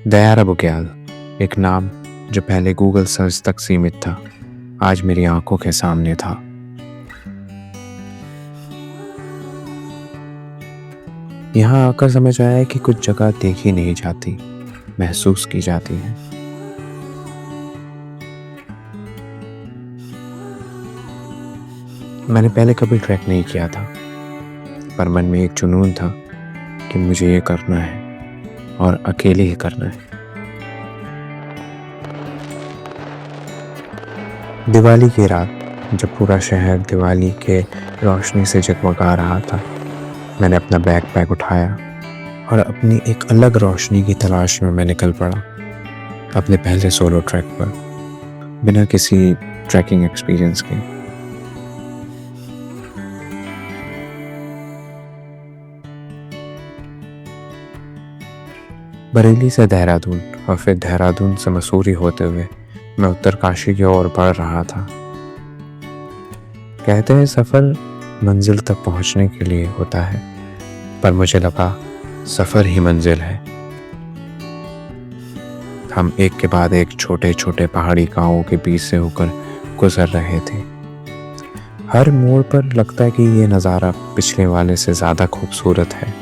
दयारा बुग्याल, एक नाम जो पहले गूगल सर्च तक सीमित था, आज मेरी आंखों के सामने था। यहाँ आकर समझ आया कि कुछ जगह देखी नहीं जाती, महसूस की जाती है। मैंने पहले कभी ट्रैक नहीं किया था, पर मन में एक जुनून था कि मुझे ये करना है और अकेले ही करना है। दिवाली की रात, जब पूरा शहर दिवाली के रोशनी से जगमगा रहा था, मैंने अपना बैकपैक उठाया और अपनी एक अलग रोशनी की तलाश में मैं निकल पड़ा, अपने पहले सोलो ट्रैक पर, बिना किसी ट्रैकिंग एक्सपीरियंस के। बरेली से देहरादून और फिर देहरादून से मसूरी होते हुए मैं उत्तरकाशी की ओर बढ़ रहा था। कहते हैं सफ़र मंजिल तक पहुंचने के लिए होता है, पर मुझे लगा सफ़र ही मंजिल है। हम एक के बाद एक छोटे छोटे पहाड़ी गांवों के बीच से होकर गुजर रहे थे। हर मोड़ पर लगता है कि ये नज़ारा पिछले वाले से ज़्यादा खूबसूरत है।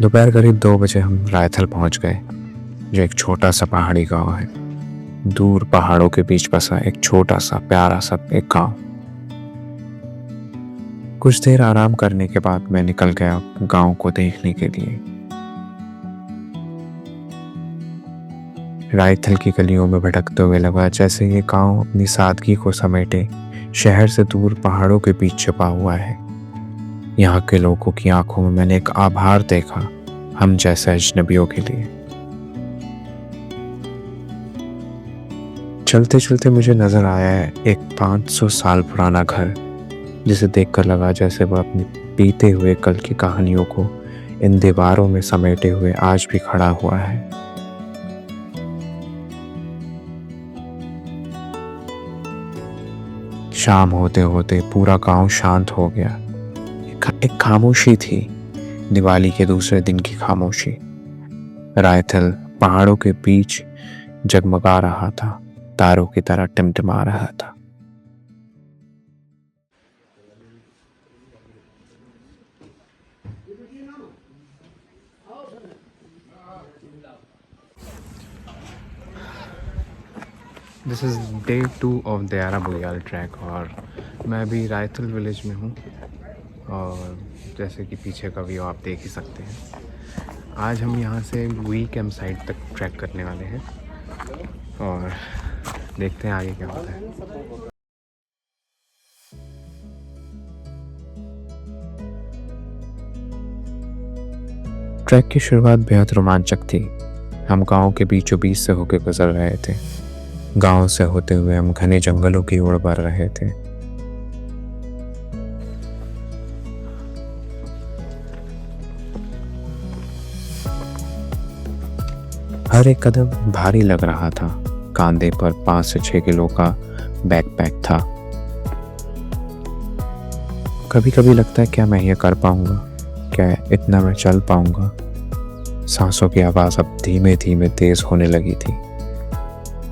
दोपहर करीब 2 बजे हम रायथल पहुंच गए, जो एक छोटा सा पहाड़ी गांव है। दूर पहाड़ों के बीच बसा एक छोटा सा प्यारा सा एक गांव। कुछ देर आराम करने के बाद मैं निकल गया गांव को देखने के लिए। रायथल की गलियों में भटकते हुए लगा जैसे ये गांव अपनी सादगी को समेटे शहर से दूर पहाड़ों के बीच छिपा हुआ है। यहाँ के लोगों की आंखों में मैंने एक आभार देखा, हम जैसे अजनबियों के लिए। चलते चलते मुझे नजर आया है एक 500 साल पुराना घर, जिसे देखकर लगा जैसे वह अपनी बीते हुए कल की कहानियों को इन दीवारों में समेटे हुए आज भी खड़ा हुआ है। शाम होते होते पूरा गांव शांत हो गया। एक खामोशी थी, दिवाली के दूसरे दिन की खामोशी। रायथल पहाड़ों के बीच जगमगा रहा था, तारों की तरह टिमटिमा रहा था। This is day 2 of Dayara Bugyal track और मैं अभी रायथल विलेज में हूँ और जैसे कि पीछे का व्यू आप देख ही सकते हैं। आज हम यहाँ से वी कैंप साइट तक ट्रैक करने वाले हैं और देखते हैं आगे क्या होता है। ट्रैक की शुरुआत बेहद रोमांचक थी। हम गांव के बीचों बीच से होकर गुजर रहे थे। गांव से होते हुए हम घने जंगलों की ओर बढ़ रहे थे। हर एक कदम भारी लग रहा था। कांधे पर 5 से 6 किलो का बैकपैक था। कभी कभी लगता है क्या मैं ये कर पाऊंगा, क्या इतना मैं चल पाऊंगा। सांसों की आवाज़ अब धीमे धीमे तेज होने लगी थी,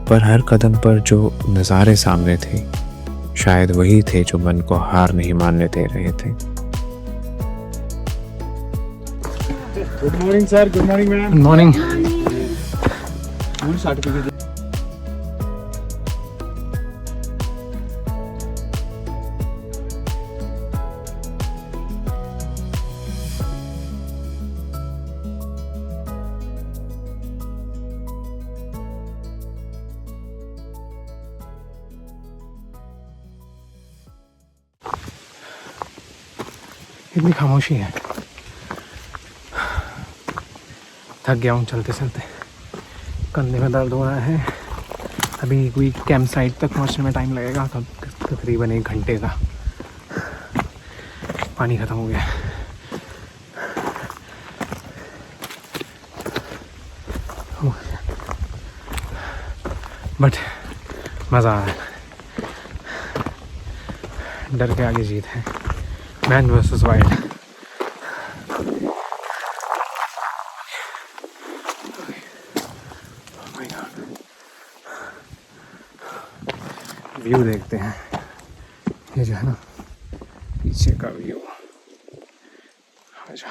पर हर कदम पर जो नज़ारे सामने थे शायद वही थे जो मन को हार नहीं मानने दे रहे थे। Good morning sir. Good morning madam. Good morning. Certificate इतनी खामोशी है। थक गया हूँ चलते चलते, कंधे में दर्द हो रहा है। अभी कोई कैंप साइट तक पहुँचने में टाइम लगेगा, तकरीबन 1 घंटे का। पानी ख़त्म हो गया। बट मज़ा आया। डर के आगे जीत है, मैन वर्सेस वाइल्ड। व्यू देखते हैं, ये जो है ना पीछे का व्यू। आजा।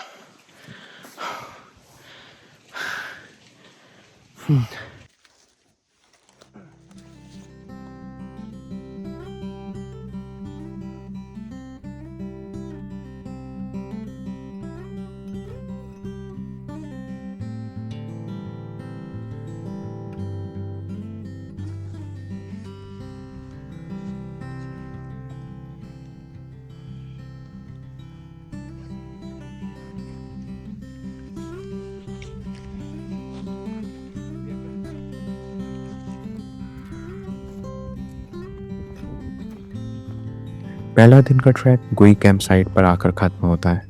पहला दिन का ट्रैक गुई कैंप साइट पर आकर ख़त्म होता है,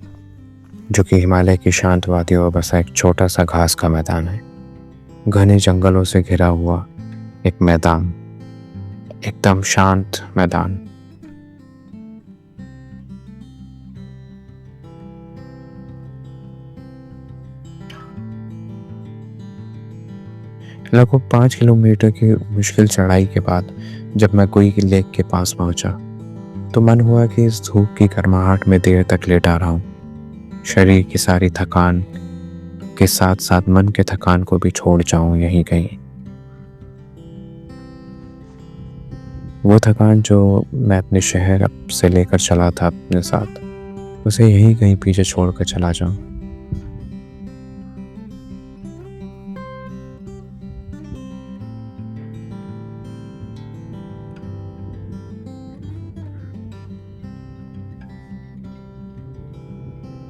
जो कि हिमालय की शांत वादियों में बसा एक छोटा सा घास का मैदान है। घने जंगलों से घिरा हुआ एक मैदान, एकदम शांत मैदान। लगभग 5 किलोमीटर की मुश्किल चढ़ाई के बाद जब मैं गुई लेक के पास पहुंचा तो मन हुआ कि इस धूप की गर्माहट में देर तक लेटा रहा हूँ। शरीर की सारी थकान के साथ साथ मन के थकान को भी छोड़ जाऊं यहीं कहीं। वो थकान जो मैं अपने शहर से लेकर चला था अपने साथ, उसे यहीं कहीं पीछे छोड़कर चला जाऊं।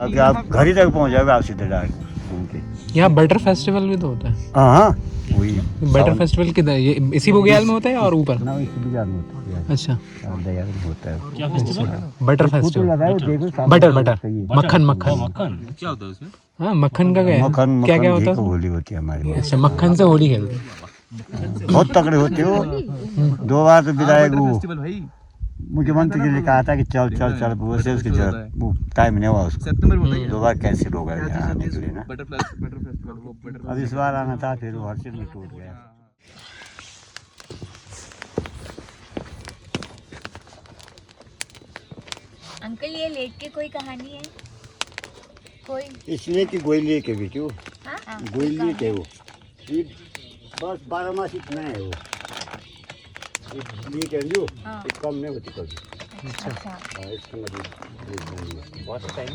अभी आप घर ही तक पहुंच जाओगे, आप सीधे डायरेक्ट घूम के। यहाँ बटर फेस्टिवल भी तो होता है। हाँ वही बटर फेस्टिवल किधर, ये इसी बुग्याल में होता है और ऊपर? ना इसी बाजार में होता है। अच्छा, दयाल में होता है। क्या festival? Butter festival. Butter butter मक्खन मक्खन क्या होता है उसमें? हाँ, मक्खन का क्या मक्खन क्या क्या होता घी है? की होली होती है हमारे यहाँ। अच्छा, मक्खन से होली खेलते हैं। बहुत तगड़े होते हो। 2 बार तो विधायक वो मुख्यमंत्री के लिए कहा था कि चल चल चल, वो से उसकी जरूरत वो टाइम नहीं हुआ उसको। 2 बार कैंसिल हो गया यहाँ आने के लिए ना। अब इस बार आना था, फिर वो हर चीज में टूट गया। अंकल, ये लेक की कोई कहानी है? कोई इसलिए कि गोइली के भी क्यों हाँ? गोइली के वो ये बस 12 मास इतना है वो। ये जो हाँ। ये कम नहीं होती कभी। अच्छा, इसका बहुत टाइम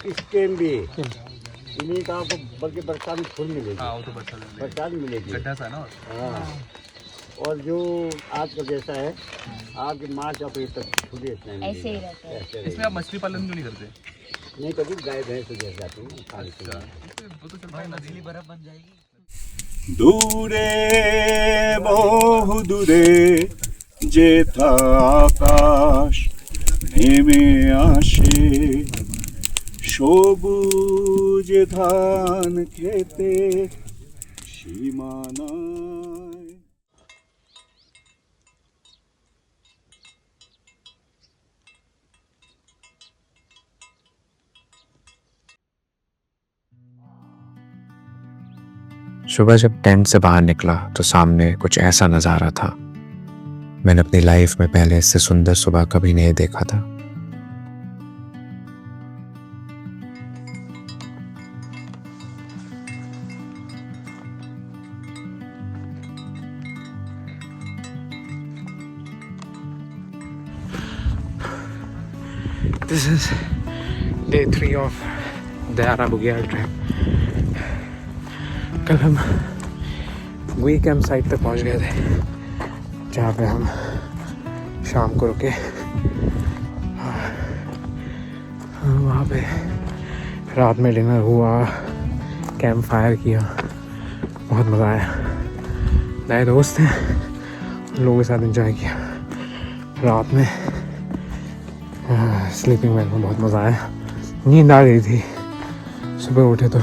इस टाइम भी इन्हीं का आपको बल्कि बरसात में फूल मिलेगी। वो तो बरसात मिलेगी। गड्ढा सा ना। हाँ, और जो आज का जैसा है आपके मार्च अप्रैल तक फूल इतना ही ऐसे ही मिलेगा। रहता है। ऐसे इसमें आप मछली पालन क्यों नहीं करते? नहीं, कभी गाय भैंस हो जैसे जाती है खाने के लिए। वो तो चलता है, नदी बर्फ बन जाएगी। দূরে বহু দূরে যেথা আকাশ নেমে আসে, সবুজ ধান খেতে সীমানায়। सुबह जब टेंट से बाहर निकला तो सामने कुछ ऐसा नज़ारा था। मैंने अपनी लाइफ में पहले इससे सुंदर सुबह कभी नहीं देखा था। This is day 3 of Dayara Bugyal trip. कल हम गुई कैंप साइट तक पहुंच गए थे, जहाँ पे हम शाम को रुके। वहाँ पे रात में डिनर हुआ, कैंप फायर किया, बहुत मज़ा आया। नए दोस्त हैं, उन लोगों के साथ एंजॉय किया। रात में स्लीपिंग बैग में बहुत मज़ा आया। नींद आ गई थी, सुबह उठे तो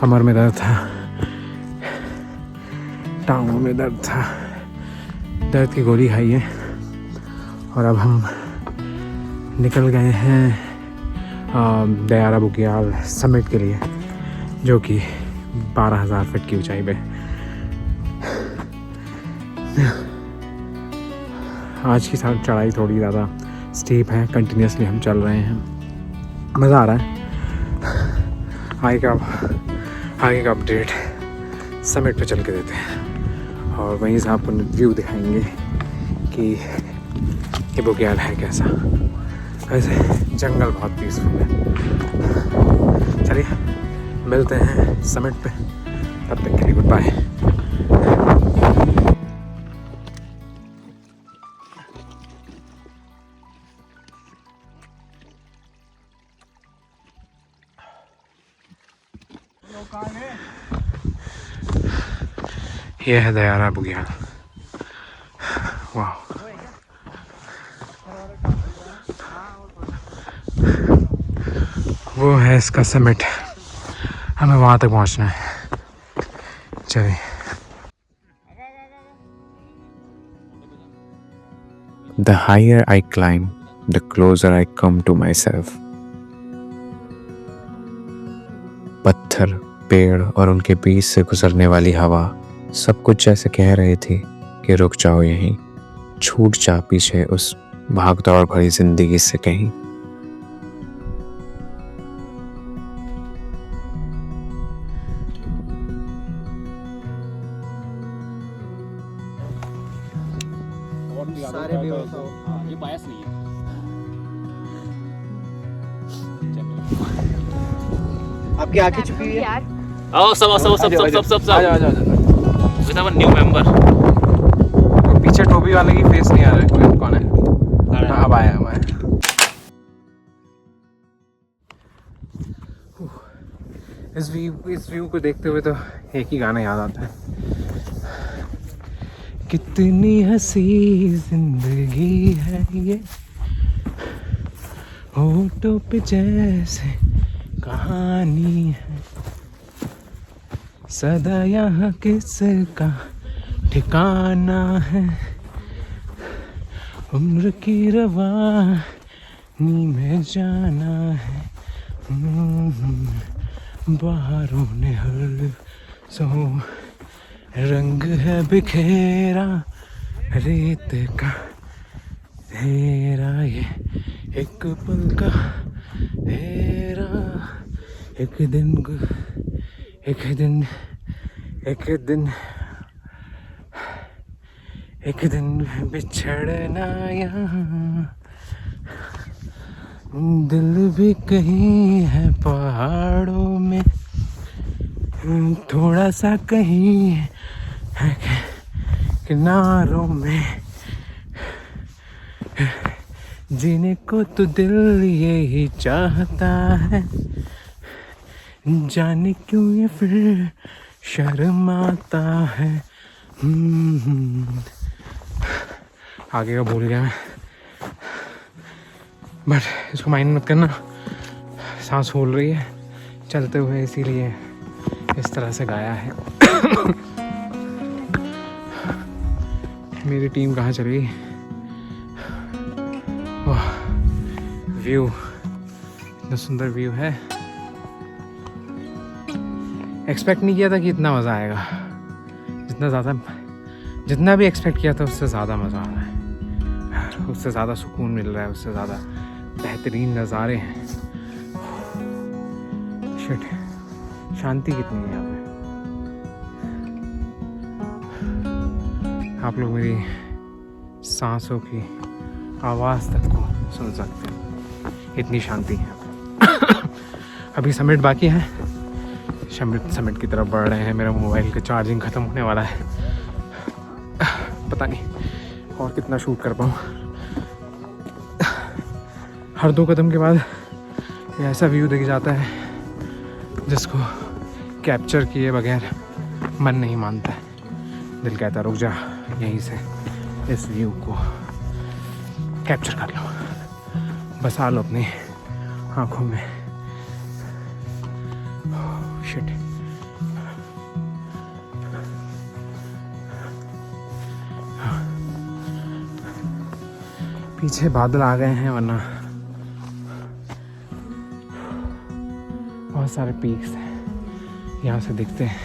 कमर में दर्द था, टांगों में दर्द था, दर्द की गोली खाई है और अब हम निकल गए हैं दयारा बुग्याल समिट के लिए, जो कि 12,000 फीट की ऊंचाई पे। आज की चढ़ाई थोड़ी ज़्यादा स्टीप है, कंटिन्यूसली हम चल रहे हैं, मज़ा आ रहा है। आगे का अपडेट समिट पे चल के देते हैं और वहीं से आपको व्यू दिखाएंगे कि ये बुग्याल है कैसा। वैसे जंगल बहुत पीसफुल है। चलिए मिलते हैं समिट पे, तब तक के लिए गुड बाय। ये है दयारा बुग्याल। वाह, वो है इसका समिट, हमें वहाँ तक पहुँचना है। चलिए The higher I climb, the closer I come to myself. पत्थर, पेड़ और उनके बीच से गुजरने वाली हवा सब कुछ जैसे कह रहे थे कि रुक जाओ यहीं, छूट जा पीछे उस भागदौड़ भरी जिंदगी से कहीं। सारे ये बायस नहीं है। आपकी आंखें छुपी हुई है। आओ सब न्यू मेंबर। पीछे टोपी वाले की फेस नहीं आ रहा है, कौन है? अब आया। इस व्यू को देखते हुए तो एक ही गाना याद आता है, कितनी हंसी जिंदगी है ये, होठों पे जैसे कहानी है, सदा यहाँ किसका ठिकाना है, उम्र की रवानी में जाना है, बाहरों ने हर सो रंग है बिखेरा, रेत का तेरा ये एक पल का तेरा, एक दिन बिछड़ना यहाँ, दिल भी कहीं है पहाड़ों में, थोड़ा सा कहीं है किनारों में, जीने को तो दिल यही चाहता है, जाने क्यों ये फिर शर्माता है। आगे का भूल गया मैं, बट इसको माइंड मत करना, सांस फूल रही है चलते हुए, इसीलिए इस तरह से गाया है। मेरी टीम कहाँ चली? वाह, व्यू इतना सुंदर व्यू है, एक्सपेक्ट नहीं किया था कि इतना मज़ा आएगा, जितना भी एक्सपेक्ट किया था उससे ज़्यादा मज़ा आ रहा है, उससे ज़्यादा सुकून मिल रहा है, उससे ज़्यादा बेहतरीन नज़ारे हैं। शिट, शांति कितनी है यहाँ पे, आप लोग मेरी सांसों की आवाज़ तक को सुन सकते हैं, इतनी शांति है। अभी समिट बाकी है, समिट की तरफ बढ़ रहे हैं। मेरा मोबाइल का चार्जिंग ख़त्म होने वाला है, पता नहीं और कितना शूट कर पाऊँ। हर 2 कदम के बाद ऐसा व्यू दिख जाता है जिसको कैप्चर किए बगैर मन नहीं मानता है। दिल कहता रुक जा, यहीं से इस व्यू को कैप्चर कर लो, बसा लो अपनी आँखों में। शिट, पीछे बादल आ गए हैं, वरना बहुत सारे पीक्स हैं यहाँ से दिखते हैं,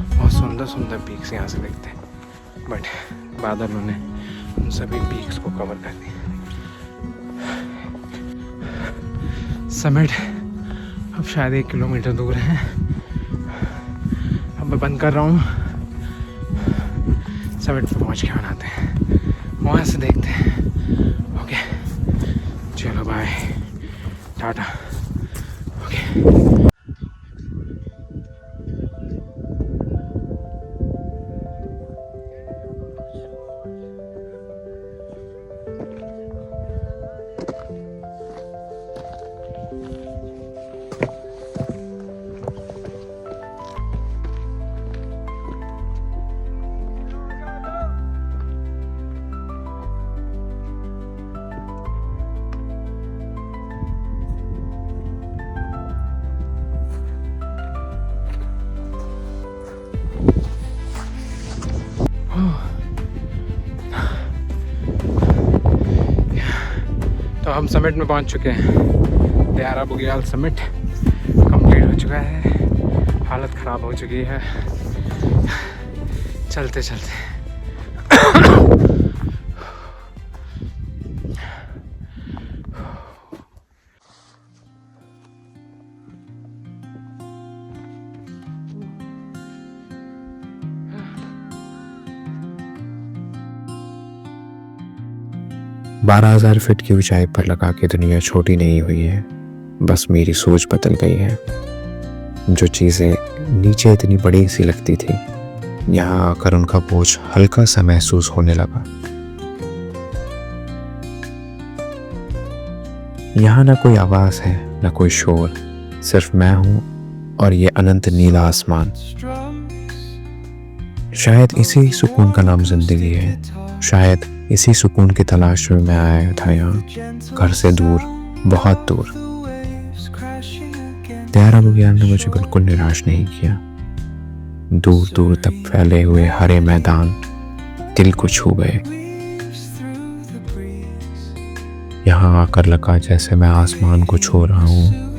बहुत सुंदर सुंदर पीक्स यहाँ से दिखते हैं, बट बादलों ने उन सभी पीक्स को कवर कर दिया। समिट अब शायद 1 किलोमीटर दूर है। अब मैं बंद कर रहा हूँ, समिट पे पहुँच के बनाते हैं, वहाँ से देखते हैं। ओके चलो बाय, टाटा। ओके तो हम समिट में पहुंच चुके हैं। दयारा बुग्याल समिट कंप्लीट हो चुका है, हालत ख़राब हो चुकी है चलते चलते। बारह 12,000 फीट की ऊंचाई पर लगा के दुनिया छोटी नहीं हुई है, बस मेरी सोच बदल गई है। जो चीज़ें नीचे इतनी बड़ी सी लगती थी, यहाँ आकर उनका बोझ हल्का सा महसूस होने लगा। यहाँ ना कोई आवाज़ है, ना कोई शोर, सिर्फ मैं हूँ और ये अनंत नीला आसमान। शायद इसी सुकून का नाम जिंदगी है, शायद इसी सुकून की तलाश में मैं आया था यहाँ, घर से दूर, बहुत दूर। दयारा बुग्याल ने मुझे बिल्कुल निराश नहीं किया। दूर दूर तक फैले हुए हरे मैदान दिल को छू गए। यहाँ आकर लगा जैसे मैं आसमान को छू रहा हूँ।